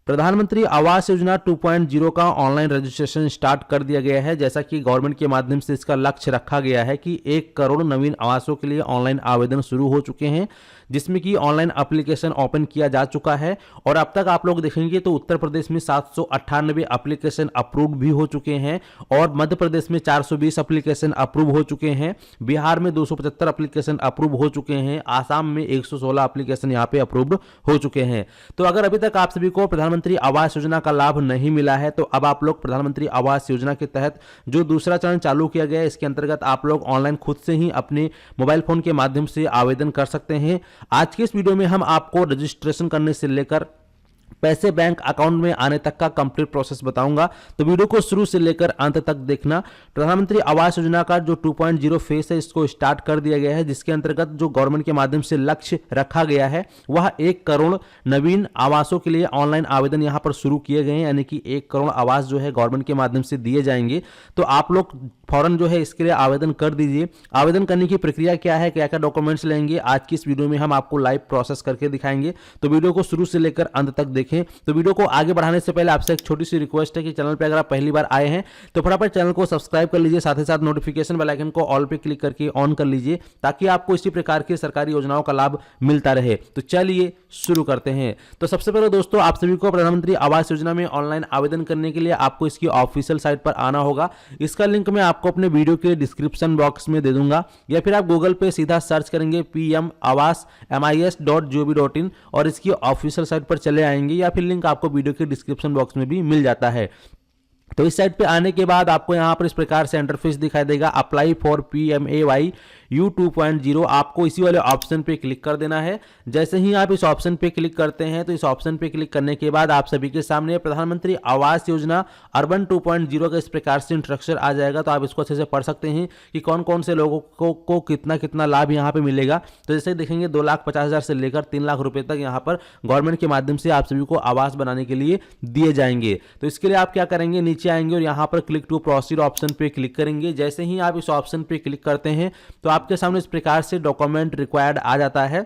प्रधानमंत्री आवास योजना 2.0 का online registration start कर दिया गया है। जैसा कि गवर्नमेंट के माध्यम से इसका लक्ष्य रखा गया है कि 1 करोड़ नवीन आवासों के लिए ऑनलाइन आवेदन शुरू हो चुके हैं, जिसमें कि ऑनलाइन एप्लीकेशन ओपन किया जा चुका है। और अब तक आप लोग देखेंगे तो उत्तर प्रदेश में 798 एप्लीकेशन अप्रूव भी हो चुके हैं और मध्य प्रदेश में 420 एप्लीकेशन अप्रूव हो चुके हैं, बिहार में 275 एप्लीकेशन अप्रूव हो चुके हैं, आसाम में 116 एप्लीकेशन यहाँ पे अप्रूव्ड हो चुके हैं। तो अगर अभी तक आप सभी को प्रधानमंत्री आवास योजना का लाभ नहीं मिला है तो अब आप लोग प्रधानमंत्री आवास योजना के तहत जो दूसरा चरण चालू किया गया है, इसके अंतर्गत आप लोग ऑनलाइन खुद से ही अपने मोबाइल फोन के माध्यम से आवेदन कर सकते हैं। आज के इस वीडियो में हम आपको रजिस्ट्रेशन करने से लेकर पैसे बैंक अकाउंट में आने तक का कंप्लीट प्रोसेस बताऊंगा, तो वीडियो को शुरू से लेकर अंत तक देखना। प्रधानमंत्री आवास योजना का जो 2.0 फेस है इसको स्टार्ट कर दिया गया है, जिसके अंतर्गत जो गवर्नमेंट के माध्यम से लक्ष्य रखा गया है वह 1 करोड़ नवीन आवासों के लिए ऑनलाइन आवेदन यहां पर शुरू किए गए हैं, यानी कि 1 करोड़ आवास जो है गवर्नमेंट के माध्यम से दिए जाएंगे। तो आप लोग फौरन जो है इसके लिए आवेदन कर दीजिए। आवेदन करने की प्रक्रिया क्या है, क्या क्या डॉक्यूमेंट्स लेंगे, आज की इस वीडियो में हम आपको लाइव प्रोसेस करके दिखाएंगे। तो वीडियो को शुरू से लेकर अंत तक देखें। तो वीडियो को आगे बढ़ाने से पहले आपसे एक छोटी सी रिक्वेस्ट है कि चैनल पे अगर आप पहली बार आए हैं तो फटाफट चैनल को सब्सक्राइब कर लीजिए, साथ ही साथ नोटिफिकेशन बेल आइकन को ऑल पे क्लिक करके ऑन कर लीजिए ताकि आपको इसी प्रकार की सरकारी योजनाओं का लाभ मिलता रहे। तो चलिए शुरू करते हैं। तो सबसे पहले दोस्तों, आप सभी को प्रधानमंत्री आवास योजना में ऑनलाइन आवेदन करने के लिए आपको इसकी ऑफिशियल साइट पर आना होगा। इसका लिंक मैं आपको अपने वीडियो के डिस्क्रिप्शन बॉक्स में दे दूंगा, या फिर आप गूगल पे सीधा सर्च करेंगे PM आवास MIS.gov.in और इसकी ऑफिशियल साइट पर चले आएंगे, या फिर लिंक आपको वीडियो के डिस्क्रिप्शन बॉक्स में भी मिल जाता है। तो इस साइट पे आने के बाद आपको यहां पर इस प्रकार से इंटरफेस दिखाई देगा, अप्लाई फॉर PMAY U 2.0। आपको इसी वाले ऑप्शन पे क्लिक कर देना है। जैसे ही आप इस ऑप्शन पे क्लिक करते हैं तो इस ऑप्शन पे क्लिक करने के बाद आप सभी के सामने प्रधानमंत्री आवास योजना अर्बन 2.0 का इस प्रकार से इंस्ट्रक्शन आ जाएगा। तो आप इसको अच्छे से पढ़ सकते हैं कि कौन कौन से लोगों को कितना कितना लाभ यहाँ पे मिलेगा। तो जैसे देखेंगे 2,50,000 से लेकर 3 लाख रुपए तक यहाँ पर गवर्नमेंट के माध्यम से आप सभी को आवास बनाने के लिए दिए जाएंगे। तो इसके लिए आप क्या करेंगे, नीचे आएंगे और यहाँ पर क्लिक टू प्रोसीड ऑप्शन पे क्लिक करेंगे। जैसे ही आप इस ऑप्शन पे क्लिक करते हैं तो आपके सामने इस प्रकार से डॉक्यूमेंट रिक्वायर्ड आ जाता है।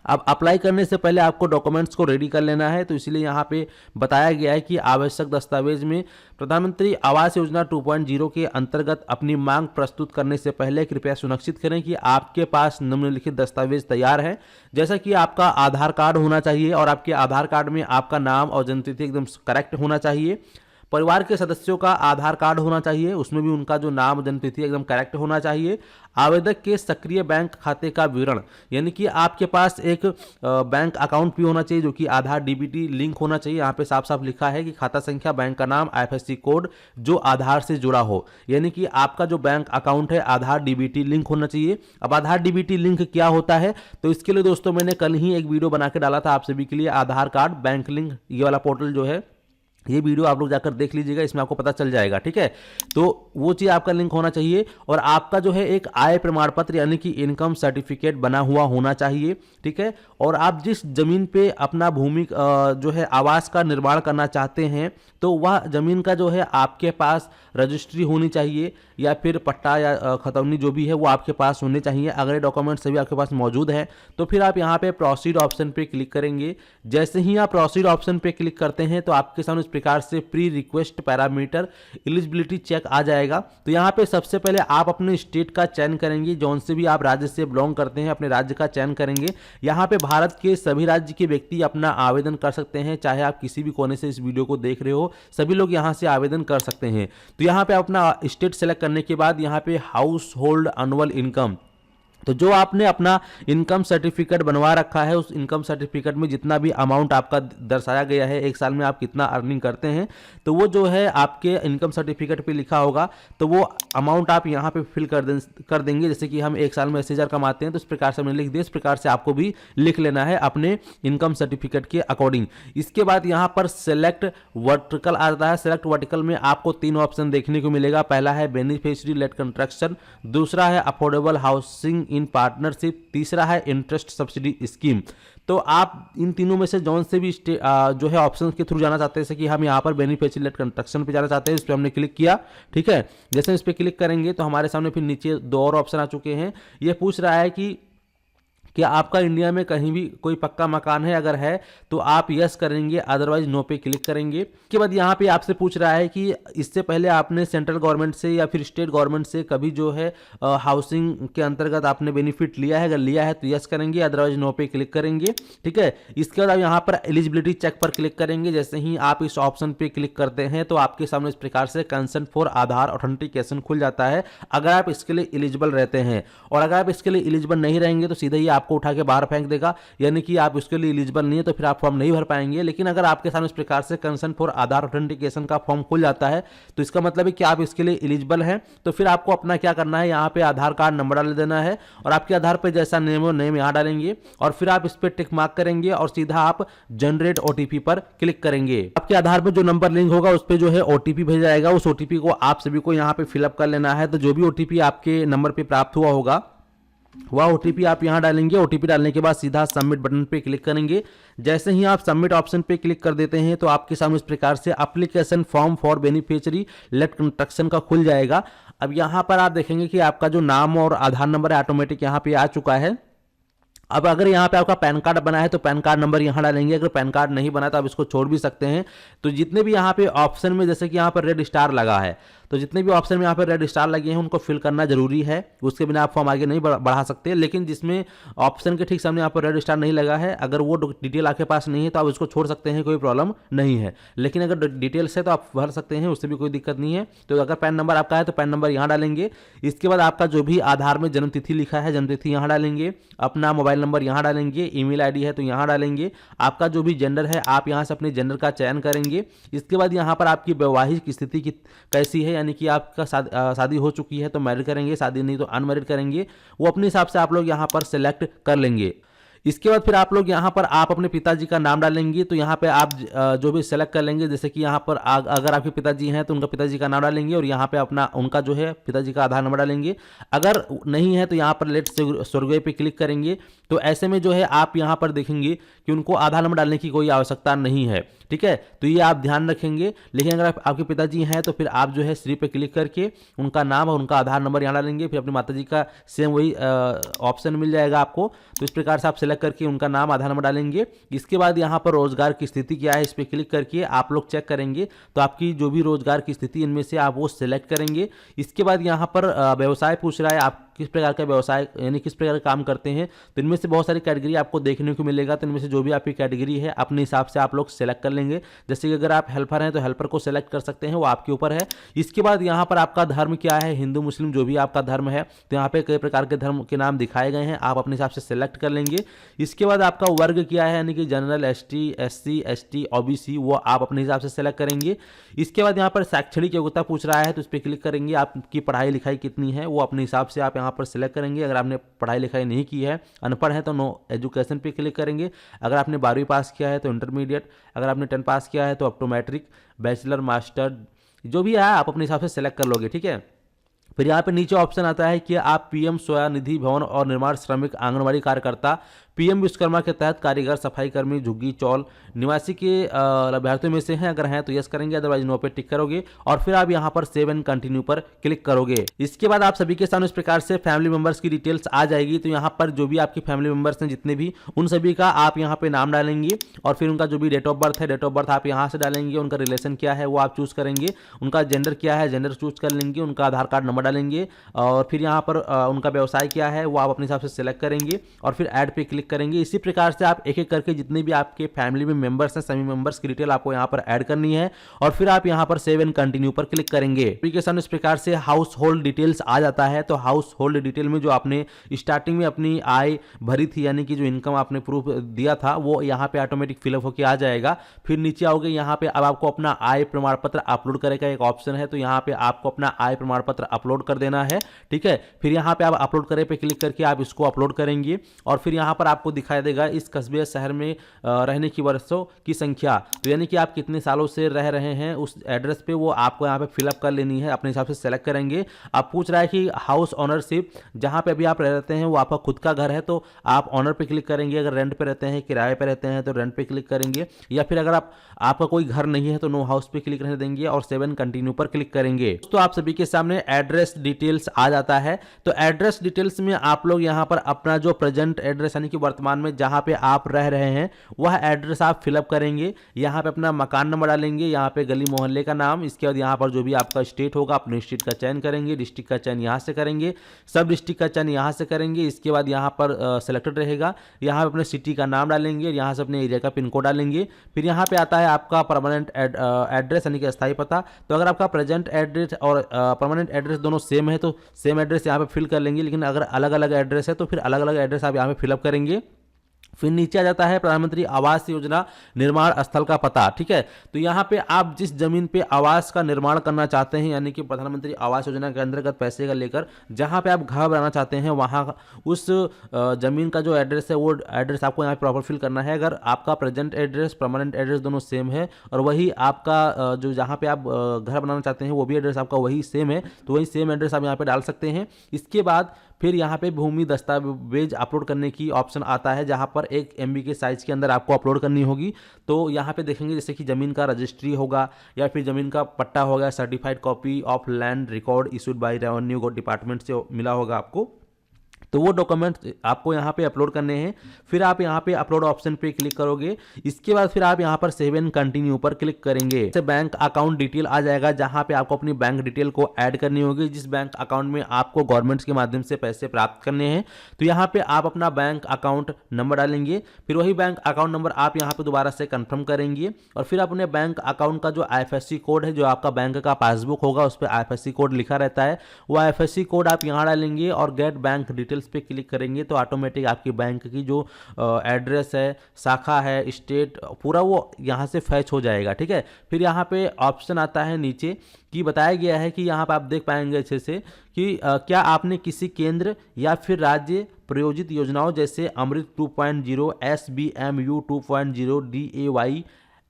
अब अप्लाई करने से पहले आपको डॉक्यूमेंट्स को रेडी कर लेना है, तो इसलिए यहाँ पे बताया गया है कि आवश्यक दस्तावेज में प्रधानमंत्री आवास योजना 2.0 के अंतर्गत अपनी मांग प्रस्तुत करने से पहले कृपया सुनिश्चित करें कि आपके पास निम्नलिखित दस्तावेज तैयार है। जैसा कि आपका आधार कार्ड होना चाहिए और आपके आधार कार्ड में आपका नाम और जन्मतिथि एकदम करेक्ट होना चाहिए। परिवार के सदस्यों का आधार कार्ड होना चाहिए, उसमें भी उनका जो नाम जन्मतिथि एकदम करेक्ट होना चाहिए। आवेदक के सक्रिय बैंक खाते का विवरण, यानी कि आपके पास एक बैंक अकाउंट भी होना चाहिए जो कि आधार DBT लिंक होना चाहिए। यहाँ पे साफ साफ लिखा है कि खाता संख्या, बैंक का नाम, IFSC कोड जो आधार से जुड़ा हो, यानी कि आपका जो बैंक अकाउंट है आधार DBT लिंक होना चाहिए। अब आधार DBT लिंक क्या होता है, तो इसके लिए दोस्तों मैंने कल ही एक वीडियो बना के डाला था आप सभी के लिए, आधार कार्ड बैंक लिंक, ये वाला पोर्टल जो है, ये वीडियो आप लोग जाकर देख लीजिएगा, इसमें आपको पता चल जाएगा। ठीक है, तो वो चीज़ आपका लिंक होना चाहिए और आपका जो है एक आय प्रमाण पत्र यानी कि इनकम सर्टिफिकेट बना हुआ होना चाहिए। ठीक है, और आप जिस जमीन पे अपना भूमि जो है आवास का निर्माण करना चाहते हैं तो वह जमीन का जो है आपके पास रजिस्ट्री होनी चाहिए, या फिर पट्टा या खतौनी जो भी है वो आपके पास होने चाहिए। अगर ये डॉक्यूमेंट सभी आपके पास मौजूद है तो फिर आप यहाँ पे प्रोसीड ऑप्शन पे क्लिक करेंगे। जैसे ही आप प्रोसीड ऑप्शन पे क्लिक करते हैं तो आपके सामने इस प्रकार से pre request parameter eligibility check आ जाएगा। तो यहाँ पे सबसे पहले आप अपने स्टेट का चयन करेंगे, जौन से भी आप राज्य से बिलोंग करते हैं अपने राज्य का चयन करेंगे। यहाँ पे भारत के सभी राज्य के व्यक्ति अपना आवेदन कर सकते हैं, चाहे आप किसी भी कोने से इस वीडियो को देख रहे हो, सभी लोग यहाँ से आवेदन कर सकते हैं। तो यहाँ पे अपना स्टेट सेलेक्ट करने के बाद यहाँ पे हाउस होल्ड एनुअल इनकम, तो जो आपने अपना इनकम सर्टिफिकेट बनवा रखा है उस इनकम सर्टिफिकेट में जितना भी अमाउंट आपका दर्शाया गया है, एक साल में आप कितना अर्निंग करते हैं, तो वो जो है आपके इनकम सर्टिफिकेट पे लिखा होगा। तो वो अमाउंट आप यहाँ पे फिल कर देंगे। जैसे कि हम एक साल में 80,000 कमाते हैं तो इस प्रकार से हमने लिख दिया, इस प्रकार से आपको भी लिख लेना है अपने इनकम सर्टिफिकेट के अकॉर्डिंग। इसके बाद यहाँ पर सेलेक्ट वर्टिकल आता है। सेलेक्ट वर्टिकल में आपको 3 ऑप्शन देखने को मिलेगा। पहला है बेनिफिशियरी लेड कंस्ट्रक्शन, दूसरा है अफोर्डेबल हाउसिंग इन पार्टनरशिप, तीसरा है इंटरेस्ट सब्सिडी स्कीम। तो आप इन तीनों में से जौन से भी जो है ऑप्शन के थ्रू जाना चाहते हैं, जैसे कि हम यहाँ पर बेनिफिशियरी लेड कंस्ट्रक्शन पे जाना चाहते हैं, इस पर हमने क्लिक किया। ठीक है, जैसे इस पर क्लिक करेंगे तो हमारे सामने फिर नीचे 2 और ऑप्शन आ चुके हैं। ये पूछ रहा है कि कि आपका इंडिया में कहीं भी कोई पक्का मकान है, अगर है तो आप यस करेंगे, अदरवाइज नो पे क्लिक करेंगे। उसके बाद यहाँ पे आपसे पूछ रहा है कि इससे पहले आपने सेंट्रल गवर्नमेंट से या फिर स्टेट गवर्नमेंट से कभी जो है हाउसिंग के अंतर्गत आपने बेनिफिट लिया है, अगर लिया है तो यस करेंगे, अदरवाइज नो पे क्लिक करेंगे। ठीक है, इसके बाद आप यहाँ पर एलिजिबिलिटी चेक पर क्लिक करेंगे। जैसे ही आप इस ऑप्शन पे क्लिक करते हैं तो आपके सामने इस प्रकार से कंसेंट फॉर आधार ऑथेंटिकेशन खुल जाता है, अगर आप इसके लिए एलिजिबल रहते हैं। और अगर आप इसके लिए एलिजिबल नहीं रहेंगे तो सीधे ही आपको उठा के बाहर फेंक देगा, यानी कि आप इसके लिए एलिजिबल नहीं है तो फिर आप फॉर्म नहीं भर पाएंगे। लेकिन अगर आपके सामने इस प्रकार से कंसेंट फॉर आधार ऑथेंटिकेशन का फॉर्म खुल जाता है तो इसका मतलब है कि आप इसके लिए एलिजिबल हैं। तो फिर आपको अपना क्या करना है, यहाँ पे आधार कार्ड नंबर डाल देना है और आपके आधार पे जैसा नेम हो नेम यहाँ डालेंगे और फिर आप इस पर टिक मार्क करेंगे और सीधा आप जनरेट ओटीपी पर क्लिक करेंगे। आपके आधार पे जो नंबर लिंक होगा उस पर जो है ओटीपी भेजा जाएगा। उस ओटीपी को आप सभी को यहाँ पे फिलअप कर लेना है। तो जो भी ओटीपी आपके नंबर पे प्राप्त हुआ होगा वह ओटीपी आप यहां डालेंगे। ओटीपी डालने के बाद सीधा सबमिट बटन पे क्लिक करेंगे। जैसे ही आप सबमिट ऑप्शन पे क्लिक कर देते हैं तो आपके सामने इस प्रकार से application form for beneficiary late construction का खुल जाएगा। अब यहां पर आप देखेंगे कि आपका जो नाम और आधार नंबर ऑटोमेटिक यहां पे आ चुका है। अब अगर यहाँ पे आपका पैन कार्ड बना है तो पैन कार्ड नंबर यहाँ डालेंगे, अगर पैन कार्ड नहीं बना तो आप इसको छोड़ भी सकते हैं। तो जितने भी यहाँ पे ऑप्शन में जैसे कि यहाँ पर रेड स्टार लगा है तो जितने भी ऑप्शन में यहाँ पर रेड स्टार लगे हैं उनको फिल करना जरूरी है, उसके बिना आप फॉर्म आगे नहीं बढ़ा सकते। लेकिन जिसमें ऑप्शन के ठीक सामने यहाँ पर रेड स्टार नहीं लगा है, अगर वो डिटेल आपके पास नहीं है तो आप उसको छोड़ सकते हैं, कोई प्रॉब्लम नहीं है। लेकिन अगर डिटेल्स है तो आप भर सकते हैं, उससे भी कोई दिक्कत नहीं है। तो अगर पैन नंबर आपका है तो पैन नंबर यहाँ डालेंगे। इसके बाद आपका जो भी आधार में जन्मतिथि लिखा है जन्मतिथि यहाँ डालेंगे, अपना मोबाइल नंबर यहाँ डालेंगे, ईमेल आईडी है तो यहाँ डालेंगे, आपका जो भी जेंडर है आप यहाँ से अपने जेंडर का चयन करेंगे। इसके बाद यहाँ पर आपकी वैवाहिक स्थिति की कैसी है, यानी कि आपका शादी हो चुकी है तो मैरिड करेंगे, शादी नहीं तो अनमैरिड करेंगे, वो अपने हिसाब से आप लोग यहाँ पर सेलेक्ट कर लेंगे। इसके बाद फिर आप लोग यहाँ पर आप अपने पिताजी का नाम डालेंगे। तो यहाँ पे आप जो भी सेलेक्ट कर लेंगे, जैसे कि यहाँ पर अगर आपके पिताजी हैं तो उनका पिताजी का नाम डालेंगे और यहाँ पे अपना उनका जो है पिताजी का आधार नंबर डालेंगे। अगर नहीं है तो यहाँ पर लेट स्वर्गीय पे क्लिक करेंगे। तो ऐसे में जो है आप यहाँ पर देखेंगे कि उनको आधार नंबर डालने की कोई आवश्यकता नहीं है। ठीक है, तो ये आप ध्यान रखेंगे। लेकिन अगर आपके पिताजी हैं तो फिर आप जो है श्री पे क्लिक करके उनका नाम और उनका आधार नंबर यहाँ डालेंगे। फिर अपनी माताजी का सेम वही ऑप्शन मिल जाएगा आपको। तो इस प्रकार से आप सेलेक्ट करके उनका नाम आधार नंबर डालेंगे। इसके बाद यहाँ पर रोजगार की स्थिति क्या है इस पर क्लिक करके आप लोग चेक करेंगे। तो आपकी जो भी रोजगार की स्थिति इनमें से आप वो सेलेक्ट करेंगे। इसके बाद यहाँ पर व्यवसाय पूछ रहा है, आप किस प्रकार का व्यवसाय यानी किस प्रकार का काम करते हैं। तो इनमें से बहुत सारी कैटेगरी आपको देखने को मिलेगा। तो इनमें से जो भी आपकी कैटेगरी है अपने हिसाब से आप लोग सेलेक्ट कर लेंगे। जैसे कि अगर आप हेल्पर हैं तो हेल्पर को सेलेक्ट कर सकते हैं, वो आपके ऊपर है। इसके बाद यहाँ पर आपका धर्म क्या है, हिंदू मुस्लिम जो भी आपका धर्म है, तो यहाँ पे कई प्रकार के धर्म के नाम दिखाए गए हैं, आप अपने हिसाब से सेलेक्ट कर लेंगे। इसके बाद आपका वर्ग क्या है, यानी कि general, ST, SC, ST, OBC, वो आप अपने हिसाब से सेलेक्ट करेंगे। इसके बाद यहाँ पर शैक्षणिक योग्यता पूछ रहा है तो इस पर क्लिक करेंगे। आपकी पढ़ाई लिखाई कितनी है वो अपने हिसाब से आप यहाँ पर सेलेक्ट करेंगे। अगर आपने पढ़ाई लिखाई नहीं की है, अनपढ़ है तो नो एजुकेशन पे क्लिक करेंगे। अगर आपने 12वीं पास किया है तो इंटरमीडिएट, अगर आपने 10 पास किया है तो up to matric, bachelor, master जो भी है आप अपने हिसाब से सेलेक्ट कर लोगे। ठीक है, फिर यहाँ पे नीचे ऑप्शन आता है कि आप पीएम स्वनिधि भवन और निर्माण श्रमिक आंगनबाड़ी कार्यकर्ता, पीएम विश्वकर्मा के तहत कारीगर, सफाई कर्मी, झुग्गी चौल निवासी के लाभार्थियों में से हैं, अगर हैं तो यस करेंगे, अदरवाइज नो पे टिक करोगे और फिर आप यहाँ पर सेव एंड कंटिन्यू पर क्लिक करोगे। इसके बाद आप सभी के सामने इस प्रकार से फैमिली मेंबर्स की डिटेल्स आ जाएगी। तो यहाँ पर जो भी आपकी फैमिली मेंबर्स हैं जितने भी, उन सभी का आप यहाँ पे नाम डालेंगे और फिर उनका जो भी डेट ऑफ बर्थ है, डेट ऑफ बर्थ आप यहाँ से डालेंगे। उनका रिलेशन क्या है वो आप चूज करेंगे। उनका जेंडर क्या है, जेंडर चूज कर लेंगे। उनका आधार कार्ड नंबर डालेंगे और फिर यहाँ पर उनका व्यवसाय क्या है वो आप अपने हिसाब से सेलेक्ट करेंगे और फिर ऐड पे क्लिक करेंगे। इसी प्रकार से आप एक एक करके जितने भी आपके फैमिली में मेंबर्स हैं सभी मेंबर्स की डिटेल आपको यहाँ पर ऐड करनी है और फिर आप यहाँ पर सेव एंड कंटिन्यू पर क्लिक करेंगे। एप्लीकेशन इस प्रकार से हाउस होल्ड डिटेल्स आ जाता है। तो हाउस होल्ड डिटेल में जो आपने स्टार्टिंग में अपनी आय भरी थी, यानी कि जो इनकम आपने प्रूफ दिया था, वो यहाँ पे ऑटोमेटिक फिलअप होकर आ जाएगा। फिर नीचे आओगे, यहाँ पे अब आपको अपना आय प्रमाण पत्र अपलोड करे का एक ऑप्शन है। तो यहाँ पे आपको अपना आय प्रमाण पत्र अपलोड कर देना है। ठीक है, फिर यहाँ पे आप अपलोड करे पे क्लिक करके आप इसको अपलोड करेंगे और फिर यहाँ पर आपको दिखाई देगा इस कस्बे या शहर में रहने की वर्षों की संख्या, तो यानी कि आप कितने सालों से रह रहे हैं उस एड्रेस पे, वो आपको यहाँ पे फिलअप कर लेनी है, अपने हिसाब से सेलेक्ट करेंगे। आप पूछ रहा है कि हाउस ओनरशिप, जहाँ पे अभी आप रहते हैं वो आपका खुद का घर है तो आप ऑनर पे क्लिक करेंगे, अगर रेंट पे रहते हैं, किराए पे रहते हैं तो रेंट पे क्लिक करेंगे, या फिर अगर आपका कोई घर नहीं है तो नो हाउस पे क्लिक रहने देंगे और 7 कंटिन्यू पर क्लिक करेंगे। तो आप सभी के सामने एड्रेस डिटेल्स आ जाता है। तो एड्रेस डिटेल्स में आप लोग यहाँ पर अपना जो प्रेजेंट एड्रेस यानी कि वर्तमान में जहाँ पे आप रह रहे हैं वह एड्रेस आप फिलअप करेंगे। यहाँ पे अपना मकान नंबर डालेंगे, यहाँ पे गली मोहल्ले का नाम, इसके बाद यहाँ पर जो भी आपका स्टेट होगा अपने स्टेट का चयन करेंगे, डिस्ट्रिक्ट का चयन यहाँ से करेंगे, सब डिस्ट्रिक्ट का चयन यहाँ से करेंगे। इसके बाद यहाँ पर सेलेक्टेड रहेगा, यहाँ पे अपने सिटी का नाम डालेंगे, यहाँ से अपने एरिया का पिन कोड डालेंगे। फिर यहाँ पे आता है आपका परमानेंट एड्रेस यानी कि अस्थायी पता। तो अगर आपका प्रेजेंट एड्रेस और परमानेंट एड्रेस दोनों सेम है तो सेम एड्रेस यहाँ पे फिल कर लेंगे, लेकिन अगर अलग अलग एड्रेस है तो फिर अलग अलग एड्रेस आप यहाँ पे फिलअप करेंगे। फिर नीचे आ जाता है प्रधानमंत्री आवास योजना निर्माण स्थल का पता, ठीक है। तो यहाँ पे आप जिस जमीन पे आवास का निर्माण करना चाहते हैं यानी कि प्रधानमंत्री आवास योजना के अंतर्गत पैसे का लेकर जहाँ पे आप घर बनाना चाहते हैं वहाँ उस जमीन का जो एड्रेस है वो एड्रेस आपको यहाँ पे प्रॉपर फिल करना है। अगर आपका प्रेजेंट एड्रेस परमानेंट एड्रेस दोनों सेम है और वही आपका जो जहाँ पे आप घर बनाना चाहते हैं वो भी एड्रेस आपका वही सेम है तो वही सेम एड्रेस आप यहाँ पे डाल सकते हैं। इसके बाद फिर यहाँ पे भूमि दस्तावेज अपलोड करने की ऑप्शन आता है जहाँ पर 1 MB के साइज के अंदर आपको अपलोड करनी होगी। तो यहाँ पे देखेंगे जैसे कि ज़मीन का रजिस्ट्री होगा या फिर ज़मीन का पट्टा होगा, certified copy of land record issued by revenue department से मिला होगा आपको, तो वो डॉक्यूमेंट आपको यहाँ पे अपलोड करने हैं। फिर आप यहाँ पे अपलोड ऑप्शन पे क्लिक करोगे। इसके बाद फिर आप यहाँ पर सेव एंड कंटिन्यू पर क्लिक करेंगे। जैसे बैंक अकाउंट डिटेल आ जाएगा जहाँ पे आपको अपनी बैंक डिटेल को ऐड करनी होगी, जिस बैंक अकाउंट में आपको गवर्नमेंट के माध्यम से पैसे प्राप्त करने हैं। तो यहाँ पे आप अपना बैंक अकाउंट नंबर डालेंगे, फिर वही बैंक अकाउंट नंबर आप यहाँ पे दोबारा से कंफर्म करेंगे और फिर अपने बैंक अकाउंट का जो IFSC कोड है, जो आपका बैंक का पासबुक होगा उस पर IFSC कोड लिखा रहता है, वो IFSC कोड आप यहाँ डालेंगे और गेट बैंक डिटेल्स पे क्लिक करेंगे तो ऑटोमेटिक आपकी बैंक की जो एड्रेस है, शाखा है, स्टेट पूरा वो यहाँ से फैच हो जाएगा, ठीक है। फिर यहाँ पे ऑप्शन आता है नीचे कि बताया गया है कि यहाँ पे आप देख पाएंगे अच्छे से कि क्या आपने किसी केंद्र या फिर राज्य प्रायोजित योजनाओं जैसे अमृत 2.0, SBMU 2.0, DAY,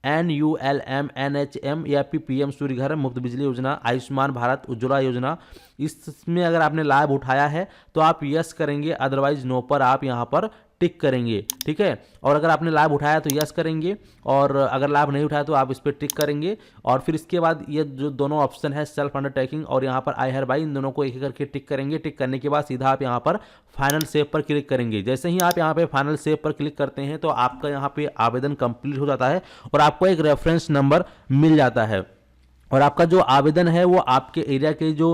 NULM, NHM या PM सूर्य घर मुफ्त बिजली योजना, आयुष्मान भारत, उज्ज्वला योजना, इसमें अगर आपने लाभ उठाया है तो आप यस करेंगे, अदरवाइज नो पर आप यहाँ पर टिक करेंगे, ठीक है। और अगर आपने लाभ उठाया तो यस करेंगे और अगर लाभ नहीं उठाया तो आप इस पर टिक करेंगे। और फिर इसके बाद ये जो दोनों ऑप्शन है सेल्फ अंडरटेकिंग और यहाँ पर आई हर बाई, इन दोनों को एक एक करके टिक करेंगे। टिक करने के बाद सीधा आप यहाँ पर फाइनल सेव पर क्लिक करेंगे। जैसे ही आप यहाँ पे फाइनल सेव पर क्लिक करते हैं तो आपका यहाँ पे आवेदन कंप्लीट हो जाता है और आपको एक रेफरेंस नंबर मिल जाता है और आपका जो आवेदन है वो आपके एरिया के जो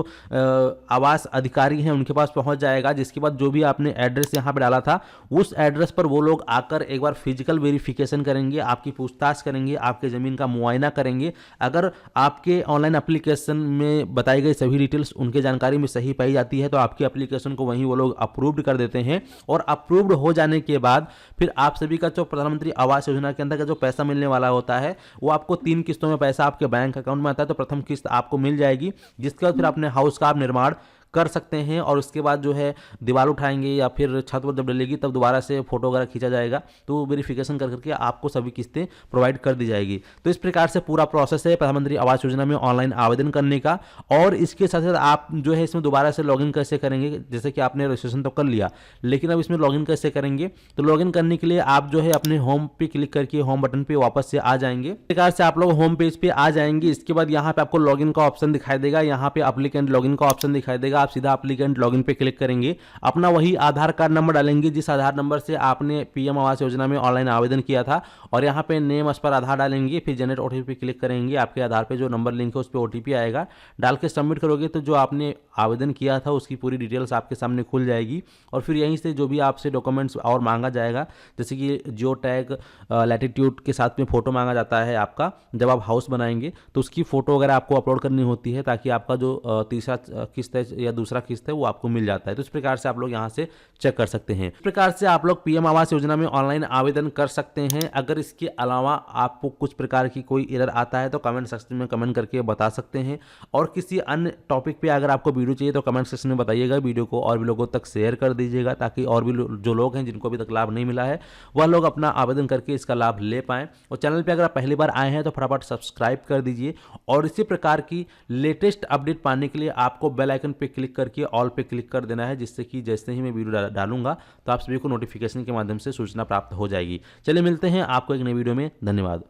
आवास अधिकारी हैं उनके पास पहुंच जाएगा, जिसके बाद जो भी आपने एड्रेस यहाँ पे डाला था उस एड्रेस पर वो लोग आकर एक बार फिजिकल वेरिफिकेशन करेंगे, आपकी पूछताछ करेंगे, आपके ज़मीन का मुआयना करेंगे। अगर आपके ऑनलाइन एप्लीकेशन में बताई गई सभी डिटेल्स उनके जानकारी में सही पाई जाती है तो आपकी एप्लीकेशन को वहीं वो लोग अप्रूव्ड कर देते हैं और अप्रूव्ड हो जाने के बाद फिर आप सभी का जो प्रधानमंत्री आवास योजना के अंदर का जो पैसा मिलने वाला होता है वो आपको 3 किस्तों में पैसा आपके बैंक अकाउंट में आता है। तो प्रथम किस्त आपको मिल जाएगी, जिसके बाद फिर अपने हाउस का आप निर्माण कर सकते हैं और उसके बाद जो है दीवार उठाएंगे या फिर छत पर जब डलेगी तब दोबारा से फोटो वगैरह खींचा जाएगा तो वेरिफिकेशन कर करके आपको सभी किस्तें प्रोवाइड कर दी जाएगी। तो इस प्रकार से पूरा प्रोसेस है प्रधानमंत्री आवास योजना में ऑनलाइन आवेदन करने का। और इसके साथ साथ आप जो है इसमें दोबारा से लॉगिन कैसे करेंगे, जैसे कि आपने रजिस्ट्रेशन तो कर लिया लेकिन अब इसमें लॉगिन कैसे करेंगे, तो लॉगिन करने के लिए आप जो है अपने होम पे क्लिक करके होम बटन पे वापस से आ जाएंगे। इस प्रकार से आप लोग होम पेज पे आ जाएंगे। इसके बाद यहाँ पे आपको लॉगिन का ऑप्शन दिखाई देगा, यहाँ पे एप्लीकेंट लॉगिन का ऑप्शन दिखाई देगा। आप सीधा एप्लीकेंट लॉगिन पे क्लिक करेंगे, अपना वही आधार कार्ड नंबर डालेंगे जिस आधार नंबर से आपने PM आवास योजना में ऑनलाइन आवेदन किया था और यहाँ पे नेम एज पर आधार डालेंगे। फिर जनरेट OTP पे क्लिक करेंगे, आपके आधार पे जो नंबर लिंक है उस पर OTP आएगा, डाल के सबमिट करोगे तो जो आपने आवेदन किया था उसकी पूरी डिटेल्स आपके सामने खुल जाएगी। और फिर यहीं से जो भी आपसे डॉक्यूमेंट्स और मांगा जाएगा जैसे कि जियो टैग, लैटिट्यूड के साथ में फोटो मांगा जाता है आपका, जब आप हाउस बनाएंगे तो उसकी फोटो वगैरह आपको अपलोड करनी होती है ताकि आपका जो तीसरा किस्त है या या दूसरा किस्त है वो आपको मिल जाता है। तो इस प्रकार से आप लोग यहाँ से चेक कर सकते हैं। इस प्रकार से आप लोग पीएम आवास योजना में ऑनलाइन आवेदन कर सकते हैं। अगर इसके अलावा आपको कुछ प्रकार की कोई एरर आता है तो कमेंट सेक्शन में कमेंट करके बता सकते हैं, और किसी अन्य टॉपिक पे अगर आपको वीडियो चाहिए तो कमेंट सेक्शन में बताइएगा। वीडियो को और भी लोगों तक शेयर कर दीजिएगा ताकि और भी जो लोग हैं जिनको अभी तक लाभ नहीं मिला है वह लोग अपना आवेदन करके इसका लाभ ले पाएं। और चैनल पे अगर आप पहली बार आए हैं तो फटाफट सब्सक्राइब कर दीजिए, और इसी प्रकार की लेटेस्ट अपडेट पाने के लिए आपको बेल आइकन पे क्लिक करके ऑल पे क्लिक कर देना है, जिससे कि जैसे ही मैं वीडियो डालूंगा तो आप सभी को नोटिफिकेशन के माध्यम से सूचना प्राप्त हो जाएगी। चलिए मिलते हैं आपको एक नई वीडियो में। धन्यवाद।